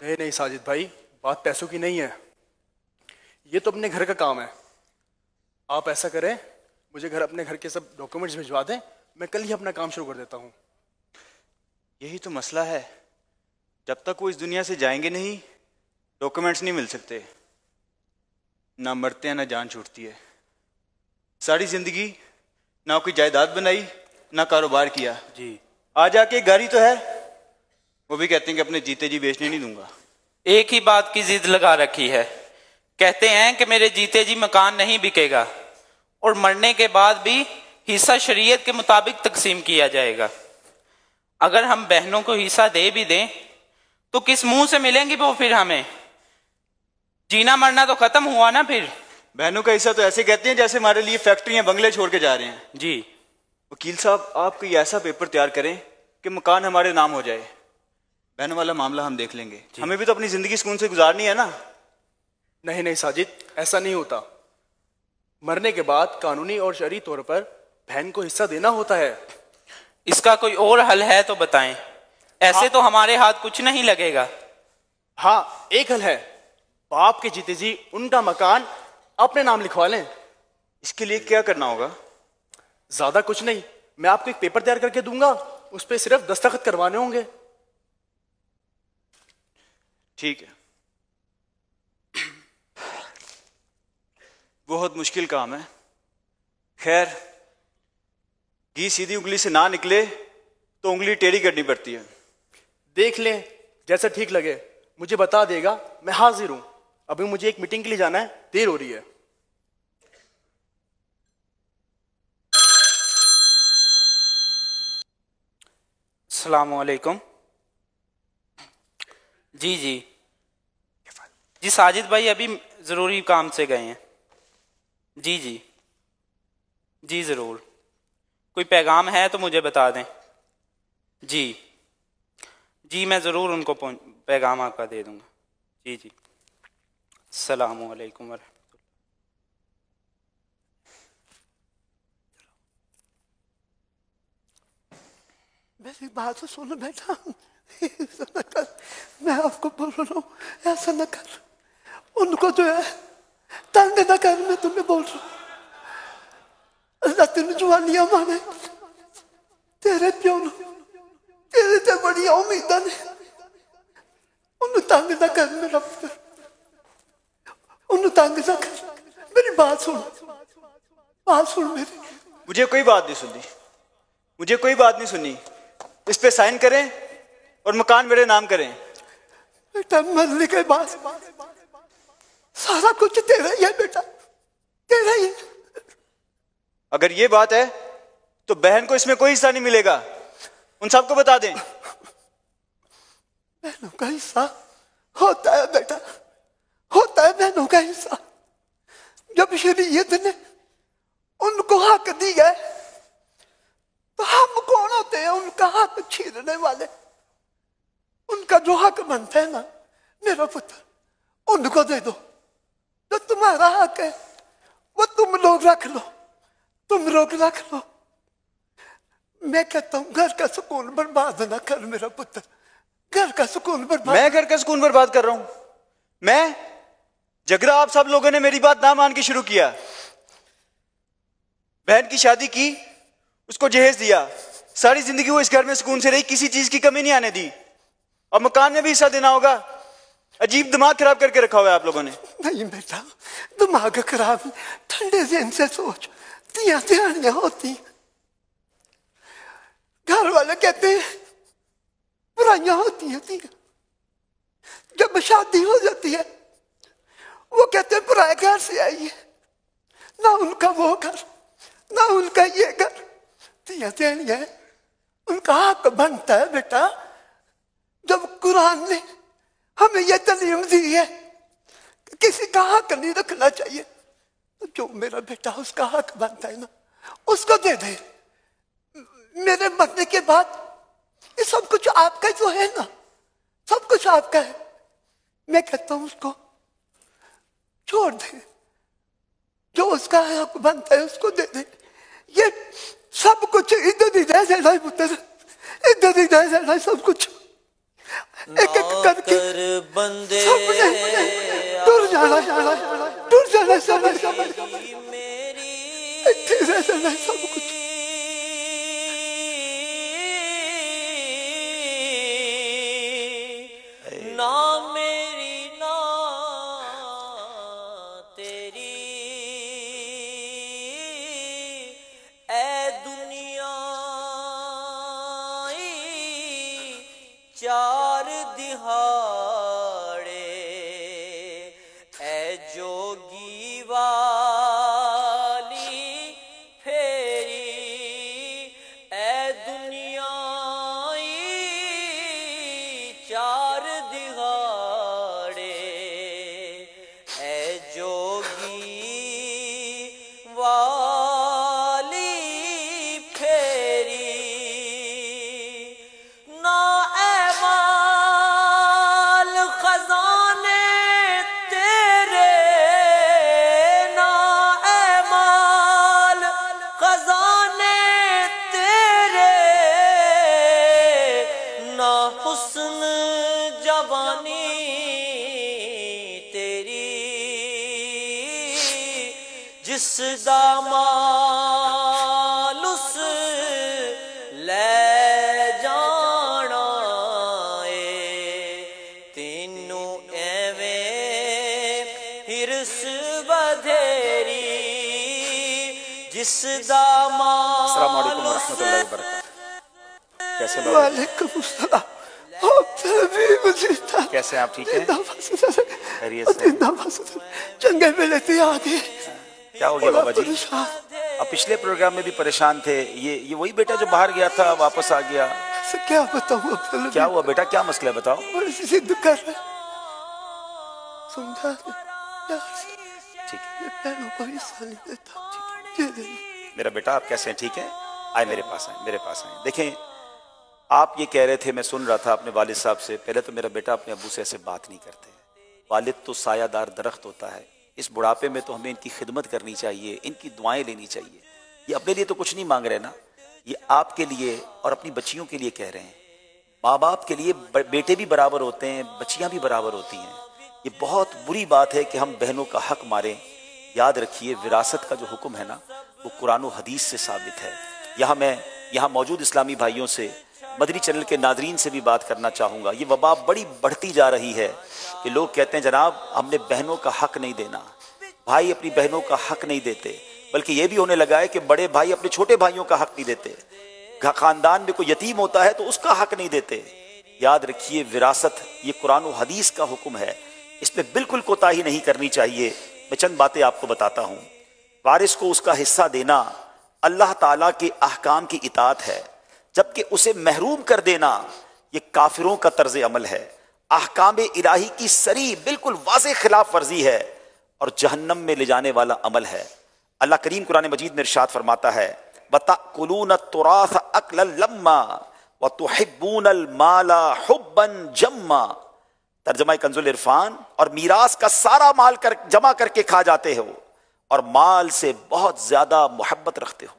نہیں نہیں ساجد بھائی، بات پیسوں کی نہیں ہے، یہ تو اپنے گھر کا کام ہے. آپ ایسا کریں، مجھے اپنے گھر کے سب ڈاکومنٹس بھجوا دیں، میں کل ہی اپنا کام شروع کر دیتا ہوں. یہی تو مسئلہ ہے، جب تک وہ اس دنیا سے جائیں گے نہیں ڈاکومنٹس نہیں مل سکتے. نہ مرتے ہیں نہ جان چھوٹتی ہے. ساری زندگی نہ کوئی جائیداد بنائی نہ کاروبار کیا. جی آ جا کے گاڑی تو ہے، وہ بھی کہتے ہیں کہ اپنے جیتے جی بیچنے نہیں دوں گا. ایک ہی بات کی ضد لگا رکھی ہے، کہتے ہیں کہ میرے جیتے جی مکان نہیں بکے گا اور مرنے کے بعد بھی حصہ شریعت کے مطابق تقسیم کیا جائے گا. اگر ہم بہنوں کو حصہ دے بھی دیں تو کس منہ سے ملیں گی وہ پھر ہمیں؟ جینا مرنا تو ختم ہوا نا پھر. بہنوں کا حصہ تو ایسے کہتے ہیں جیسے ہمارے لیے فیکٹریاں بنگلے چھوڑ کے جا رہے ہیں. جی وکیل صاحب آپ کوئی ایسا پیپر تیار کریں کہ مکان ہمارے نام ہو جائے. بہنوں والا معاملہ ہم دیکھ لیں گے، ہمیں بھی تو اپنی زندگی سکون سے گزارنی ہے نا. نہیں نہیں ساجد، ایسا نہیں ہوتا. مرنے کے بعد قانونی اور شرعی طور پر بہن کو حصہ دینا ہوتا ہے. اس کا کوئی اور حل ہے تو بتائیں، ایسے تو ہمارے ہاتھ کچھ نہیں لگے گا. ہاں ایک حل ہے، باپ کے جیتے جی ان کا مکان اپنے نام لکھوا لیں. اس کے لیے کیا کرنا ہوگا؟ زیادہ کچھ نہیں، میں آپ کو ایک پیپر تیار کر کے دوں گا، اس پہ صرف دستخط کروانے ہوں گے. ٹھیک ہے. بہت مشکل کام ہے. خیر، گھی سیدھی انگلی سے نہ نکلے تو انگلی ٹیڑھی کرنی پڑتی ہے. دیکھ لیں، جیسا ٹھیک لگے مجھے بتا دے گا، میں حاضر ہوں. ابھی مجھے ایک میٹنگ کے لیے جانا ہے، دیر ہو رہی ہے. السلام علیکم. جی ساجد بھائی ابھی ضروری کام سے گئے ہیں. جی ضرور. کوئی پیغام ہے تو مجھے بتا دیں. جی میں ضرور ان کو پیغام آپ کا دے دوں گا. جی السلام علیکم ورحمۃ اللہ. میری بات تو سنو بیٹا، ایسا نہ کر، میں آپ کو بول رہا ہوں ایسا نہ کر. ان کو جو ہے تنگ نہ کر، میں تمہیں بول رہا ہوں. اللہ تین جوانیاں مانے، تیرے پیو نو تیرے تے بڑی امیداں نے. انہوں تنگ نہ کر میرا پتر، انہوں تنگ نہ کر. میری بات سن، بات سن میری. مجھے کوئی بات نہیں سنی. اس پہ سائن کریں اور مکان میرے نام کریں. بیٹا مرنے کے بعد سارا کچھ تیرا ہی ہے بیٹا، تیرا ہی. اگر یہ بات ہے تو بہن کو اس میں کوئی حصہ نہیں ملے گا، ان سب کو بتا دیں. بہنوں کا حصہ ہوتا ہے بیٹا، ہوتا ہے بہنوں کا حصہ. جب شریعت نے ان کو حق دیا ہے تو ہم کون ہوتے ہیں ان کا حق چھیننے والے؟ ان کا جو حق بنتا ہے نا میرا پتر، ان کو دے دو. جو تمہارا حق ہے وہ تم لوگ رکھ لو، تم لوگ رکھ لو. میں کہتا ہوں گھر کا سکون برباد نہ کر میرا پتر، گھر کا سکون برباد. میں گھر کا سکون برباد کر رہا ہوں؟ میں جگرا آپ سب لوگوں نے میری بات نہ مان کے شروع کیا. بہن کی شادی کی، اس کو جہیز دیا، ساری زندگی وہ اس گھر میں سکون سے رہی، کسی چیز کی کمی نہیں آنے دی. اور مکان میں بھی حصہ دینا ہوگا. عجیب دماغ خراب کر کے رکھا ہوا ہے آپ لوگوں نے. نہیں بیٹا، دماغ خراب، ٹھنڈے ذہن سے سوچ. تیاں تیاریاں ہوتی ہیں، گھر والے کہتے ہیں برائیاں ہوتی ہیں. جب شادی ہو جاتی ہے وہ کہتے ہیں برائے گھر سے آئی ہے، نہ ان کا وہ گھر نہ ان کا یہ گھر. تیاں تیاریاں ان کا حق بنتا ہے بیٹا. جب قرآن نے ہمیں یہ تعلیم دی ہے کہ کسی کا حق نہیں رکھنا چاہیے، تو جو میرا بیٹا اس کا حق بنتا ہے نا اس کو دے دے. میرے مرنے کے بعد یہ سب کچھ آپ کا جو ہے نا، سب کچھ آپ کا ہے. میں کہتا ہوں اس کو چھوڑ دے، جو اس کا حق بنتا ہے اس کو دے دے. یہ سب کچھ ادھر ہی رہ جانا ہے پتر، ادھر ہی رہ جانا ہے سب کچھ. ایک ایک کر کے بندے سب نے ٹر جانا ٹر جانا سب اتنے رہ جانا سب کچھ نہ میری نہ تیری اے دنیا چار دہاڑے اے جوگی والی پھیری اے دنیا چار دہاڑے اے جوگی والی پھیری نہ اے مال خزانے تیرے نہ اے مال خزانے تیرے نہ حسن جوانی تیری جس دامال اس لے جانا اے تینوں ایویں ہرس بدھیری جس دامال السلام علیکم ورحمۃ اللہ وبرکاتہ. کیسے بابا؟ وعلیکم السلام آپ بھی مجھے کیسے ہیں آپ؟ ٹھیک ہیں؟ خیریت سے؟ چنگے ملے تھے آگے کیا ہو گیا بابا جی؟ اب پچھلے پروگرام میں بھی پریشان تھے. یہ وہی بیٹا جو باہر گیا تھا واپس آ گیا؟ کیا بتاؤں اب کیا ہوا بیٹا؟ کیا مسئلہ ہے بتاؤ. بڑی سی ضد کر رہے سمجھا پیار سے ٹھیک ہے یہ پیروں کو حصہ نہیں دیتا یہ دے دو. میرا بیٹا آپ کیسے ہیں؟ ٹھیک ہے؟ آئے میرے پاس آئیں میرے پاس آئیں. دیکھیں آپ یہ کہہ رہے تھے، میں سن رہا تھا اپنے والد صاحب سے. پہلے تو میرا بیٹا اپنے ابو سے ایسے بات نہیں کرتے. والد تو سایہ دار درخت ہوتا ہے. اس بڑھاپے میں تو ہمیں ان کی خدمت کرنی چاہیے، ان کی دعائیں لینی چاہیے. یہ اپنے لیے تو کچھ نہیں مانگ رہے نا، یہ آپ کے لیے اور اپنی بچیوں کے لیے کہہ رہے ہیں. ماں باپ کے لیے بیٹے بھی برابر ہوتے ہیں، بچیاں بھی برابر ہوتی ہیں. یہ بہت بری بات ہے کہ ہم بہنوں کا حق ماریں. یاد رکھیے وراثت کا جو حکم ہے نا وہ قرآن و حدیث سے ثابت ہے. یہاں موجود اسلامی بھائیوں سے، مدنی چینل کے ناظرین سے بھی بات کرنا چاہوں گا. یہ وبا بڑی بڑھتی جا رہی ہے کہ لوگ کہتے ہیں جناب ہم نے بہنوں کا حق نہیں دینا، بھائی اپنی بہنوں کا حق نہیں دیتے. بلکہ یہ بھی ہونے لگا ہے کہ بڑے بھائی اپنے چھوٹے بھائیوں کا حق نہیں دیتے. خاندان میں کوئی یتیم ہوتا ہے تو اس کا حق نہیں دیتے. یاد رکھیے وراثت یہ قرآن و حدیث کا حکم ہے، اس میں بالکل کوتاہی نہیں کرنی چاہیے. میں چند باتیں آپ کو بتاتا ہوں. وارث کو اس کا حصہ دینا اللہ تعالیٰ کے احکام کی اطاعت ہے، جبکہ اسے محروم کر دینا یہ کافروں کا طرز عمل ہے، احکام الہی کی صریح بالکل واضح خلاف ورزی ہے اور جہنم میں لے جانے والا عمل ہے. اللہ کریم قرآن مجید میں ارشاد فرماتا ہے وَتَأْكُلُونَ التُّرَاثَ أَكْلًا لَمًّا وَتُحِبُّونَ الْمَالَ حُبًّا جَمًّا. ترجمہ کنز العرفان، اور میراث کا سارا مال جمع کر کے کھا جاتے ہو اور مال سے بہت زیادہ محبت رکھتے ہو.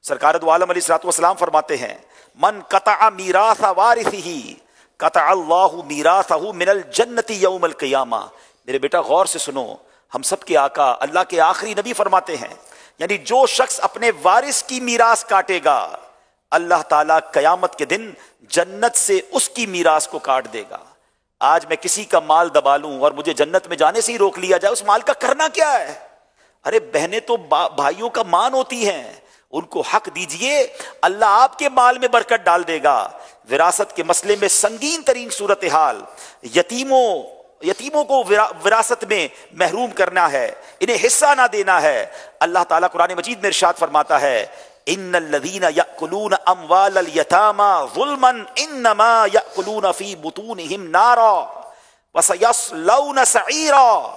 سرکار دو عالم علیہ الصلوۃ والسلام فرماتے ہیں من قطع میراث وارثہ قطع اللہ میراثہ من الجنۃ یوم القیامہ. میرے بیٹا غور سے سنو، ہم سب کے آقا اللہ کے آخری نبی فرماتے ہیں یعنی جو شخص اپنے وارث کی میراث کاٹے گا اللہ تعالیٰ قیامت کے دن جنت سے اس کی میراث کو کاٹ دے گا. آج میں کسی کا مال دبا لوں اور مجھے جنت میں جانے سے ہی روک لیا جائے، اس مال کا کرنا کیا ہے؟ ارے بہنیں تو بھائیوں کا مان ہوتی ہیں، ان کو حق دیجئے، اللہ آپ کے مال میں برکت ڈال دے گا. وراثت کے مسئلے میں سنگین ترین صورتحال یتیموں کو وراثت میں محروم کرنا ہے، انہیں حصہ نہ دینا ہے. اللہ تعالیٰ قرآن مجید میں ارشاد فرماتا ہے ان الذین یأکلون اموال الیتامی ظلما انما یأکلون فی بطونہم نارا وسیصلون سعیرا.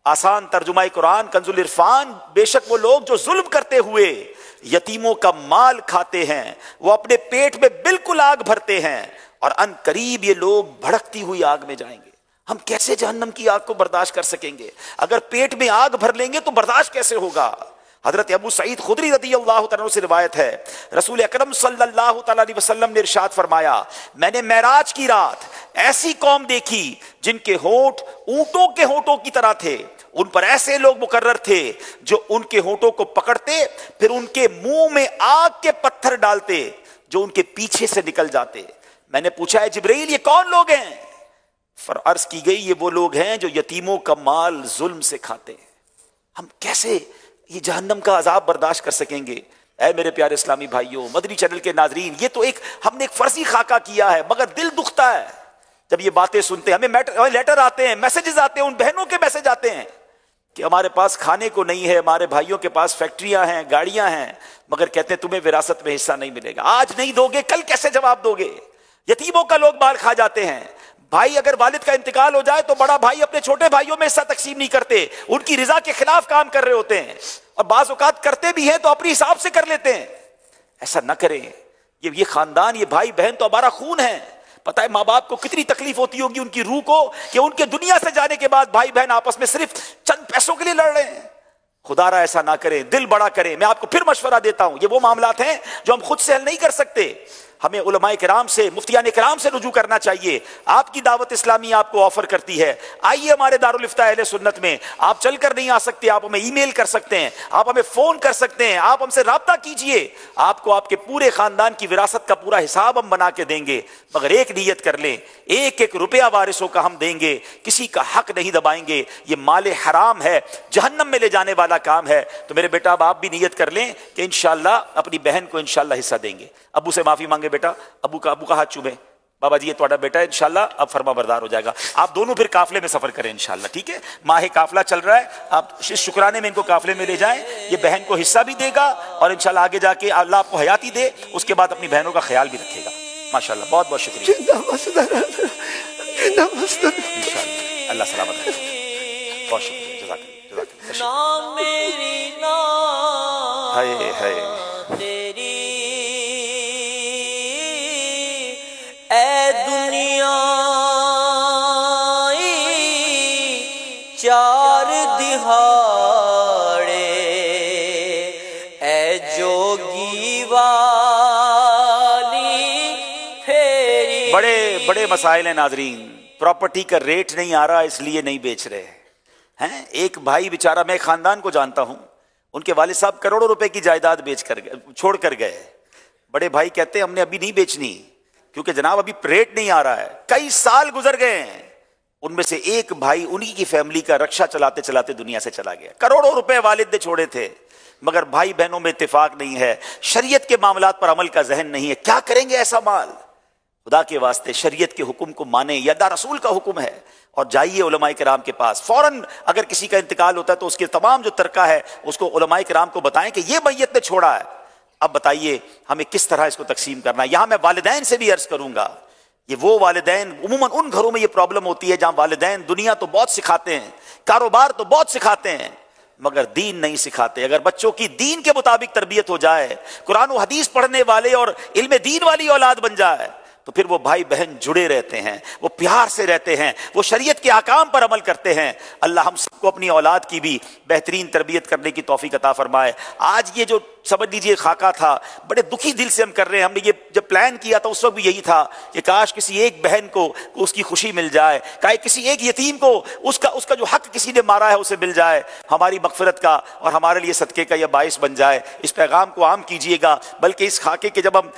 آسان ترجمہ قرآن کنز العرفان، بے شک وہ لوگ جو ظلم کرتے ہوئے یتیموں کا مال کھاتے ہیں وہ اپنے پیٹ میں بالکل آگ بھرتے ہیں اور ان قریب یہ لوگ بھڑکتی ہوئی آگ میں جائیں گے. ہم کیسے جہنم کی آگ کو برداشت کر سکیں گے؟ اگر پیٹ میں آگ بھر لیں گے تو برداشت کیسے ہوگا؟ حضرت ابو سعید خدری رضی اللہ تعالیٰ عنہ سے روایت ہے، رسول اکرم صلی اللہ تعالیٰ علیہ وسلم نے ارشاد فرمایا، میں نے معراج کی رات ایسی قوم دیکھی جن کے ہونٹ اونٹوں کے ہونٹوں کی طرح تھے، ان پر ایسے لوگ مقرر تھے جو ان کے ہونٹوں کو پکڑتے پھر ان کے منہ میں آگ کے پتھر ڈالتے جو ان کے پیچھے سے نکل جاتے۔ میں نے پوچھا ہے جبرائیل یہ کون لوگ ہیں؟ عرض کی گئی یہ وہ لوگ ہیں جو یتیموں کا مال ظلم سے کھاتے ہیں۔ ہم کیسے یہ جہنم کا عذاب برداشت کر سکیں گے؟ اے میرے پیارے اسلامی بھائیوں، مدنی چینل کے ناظرین، یہ تو ہم نے ایک فرضی خاکہ کیا ہے، مگر دل دکھتا ہے جب یہ باتیں سنتے ہیں۔ ہمیں لیٹر آتے ہیں، میسیجز آتے ہیں، ان بہنوں کے میسج آتے ہیں کہ ہمارے پاس کھانے کو نہیں ہے، ہمارے بھائیوں کے پاس فیکٹریاں ہیں، گاڑیاں ہیں، مگر کہتے ہیں تمہیں وراثت میں حصہ نہیں ملے گا۔ آج نہیں دو گے کل کیسے جواب دو گے؟ یتیموں کا لوگ بال کھا جاتے ہیں۔ بھائی اگر والد کا انتقال ہو جائے تو بڑا بھائی اپنے چھوٹے بھائیوں میں حصہ تقسیم نہیں کرتے، ان کی رضا کے خلاف کام کر رہے ہوتے ہیں، اور بعض اوقات کرتے بھی ہیں تو اپنی حساب سے کر لیتے ہیں۔ ایسا نہ کریں، یہ خاندان، یہ بھائی بہن تو ہمارا خون ہے۔ پتہ ہے ماں باپ کو کتنی تکلیف ہوتی ہوگی ان کی روح کو کہ ان کے دنیا سے جانے کے بعد بھائی بہن آپس میں صرف چند پیسوں کے لیے لڑ رہے ہیں۔ خدا را ایسا نہ کریں، دل بڑا کریں۔ میں آپ کو پھر مشورہ دیتا ہوں، یہ وہ معاملات ہیں جو ہم خود سے حل نہیں کر سکتے، ہمیں علماء کرام سے، مفتیان کرام سے رجوع کرنا چاہیے۔ آپ کی دعوت اسلامی آپ کو آفر کرتی ہے، آئیے ہمارے دارالافتاء اہل سنت میں۔ آپ چل کر نہیں آ سکتے، آپ ہمیں ای میل کر سکتے ہیں، آپ ہمیں فون کر سکتے ہیں، آپ ہم سے رابطہ کیجئے۔ آپ کو آپ کے پورے خاندان کی وراثت کا پورا حساب ہم بنا کے دیں گے، مگر ایک نیت کر لیں، ایک ایک روپیہ وارثوں کا ہم دیں گے، کسی کا حق نہیں دبائیں گے۔ یہ مال حرام ہے، جہنم میں لے جانے والا کام ہے۔ تو میرے بیٹا اب آپ بھی نیت کر لیں کہ انشاءاللہ اپنی بہن کو انشاءاللہ حصہ دیں گے۔ ابو سے معافی مانگے بیٹا، ابو کا ہاتھ چومے، بابا جی یہ تھوڑا بیٹا ہے، انشاءاللہ اب فرما بردار ہو جائے گا۔ آپ دونوں پھر قافلے میں سفر کریں انشاءاللہ، ٹھیک ہے؟ ماہ قافلہ چل رہا ہے، آپ اس شکرانے میں ان کو قافلے میں لے جائیں، یہ بہن کو حصہ بھی دے گا اور انشاءاللہ آگے جا کے اللہ آپ کو حیاتی دے، اس کے بعد اپنی بہنوں کا خیال بھی رکھے گا۔ ماشاءاللہ، بہت بہت شکریہ، انشاءاللہ اللہ سلامت رکھے، بہت شکریہ، جزاک اللہ۔ نام میری نام ہائے ہائے تیری اے دنیا چار دہاڑے اے جوگی والی پھیری۔ بڑے بڑے مسائل ہیں ناظرین، پراپرٹی کا ریٹ نہیں آ رہا اس لیے نہیں بیچ رہے ہیں۔ ایک بھائی بیچارہ، میں خاندان کو جانتا ہوں، ان کے والد صاحب کروڑوں روپے کی جائیداد بیچ کر چھوڑ کر گئے۔ بڑے بھائی کہتے ہیں ہم نے ابھی نہیں بیچنی کیونکہ جناب ابھی ریٹ نہیں آ رہا ہے۔ کئی سال گزر گئے ہیں، ان میں سے ایک بھائی انہی کی فیملی کا رکشہ چلاتے چلاتے دنیا سے چلا گیا۔ کروڑوں روپے والد نے چھوڑے تھے، مگر بھائی بہنوں میں اتفاق نہیں ہے، شریعت کے معاملات پر عمل کا ذہن نہیں ہے۔ کیا کریں گے ایسا مال؟ خدا کے واسطے شریعت کے حکم کو مانیں، یہ اللہ رسول کا حکم ہے، اور جائیے علماء کرام کے پاس۔ فوراً اگر کسی کا انتقال ہوتا ہے تو اس کے تمام جو ترکہ ہے اس کو علماء کرام کو بتائیں کہ یہ میت نے چھوڑا ہے، اب بتائیے ہمیں کس طرح اس کو تقسیم کرنا ہے۔ یہاں میں والدین سے بھی عرض کروں گا، یہ وہ والدین، عموماً ان گھروں میں یہ پرابلم ہوتی ہے جہاں والدین دنیا تو بہت سکھاتے ہیں، کاروبار تو بہت سکھاتے ہیں، مگر دین نہیں سکھاتے۔ اگر بچوں کی دین کے مطابق تربیت ہو جائے، قرآن و حدیث پڑھنے والے اور علم دین والی اولاد بن جائے، تو پھر وہ بھائی بہن جڑے رہتے ہیں، وہ پیار سے رہتے ہیں، وہ شریعت کے احکام پر عمل کرتے ہیں۔ اللہ ہم سب کو اپنی اولاد کی بھی بہترین تربیت کرنے کی توفیق عطا فرمائے۔ آج یہ جو سمجھ لیجیے خاکہ تھا، بڑے دکھی دل سے ہم کر رہے ہیں۔ ہم نے یہ جب پلان کیا تھا اس وقت بھی یہی تھا کہ کاش کسی ایک بہن کو اس کی خوشی مل جائے، کسی ایک یتیم کو اس کا جو حق کسی نے مارا ہے اسے مل جائے، ہماری مغفرت کا اور ہمارے لیے صدقے کا یہ باعث بن جائے۔ اس پیغام کو عام کیجیے گا، بلکہ اس خاکے کے جب ہم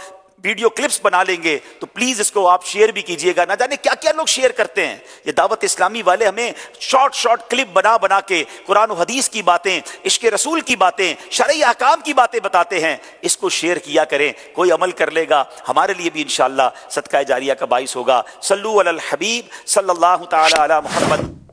ویڈیو کلپس بنا لیں گے تو پلیز اس کو آپ شیئر بھی کیجئے گا۔ نہ جانے کیا کیا لوگ شیئر کرتے ہیں۔ یہ دعوت اسلامی والے ہمیں شارٹ کلپ بنا کے قرآن و حدیث کی باتیں، عشق رسول کی باتیں، شرعی احکام کی باتیں بتاتے ہیں، اس کو شیئر کیا کریں، کوئی عمل کر لے گا ہمارے لیے بھی انشاءاللہ صدقہ جاریہ کا باعث ہوگا۔ صلو علی الحبیب صلی اللہ تعالی علی محمد۔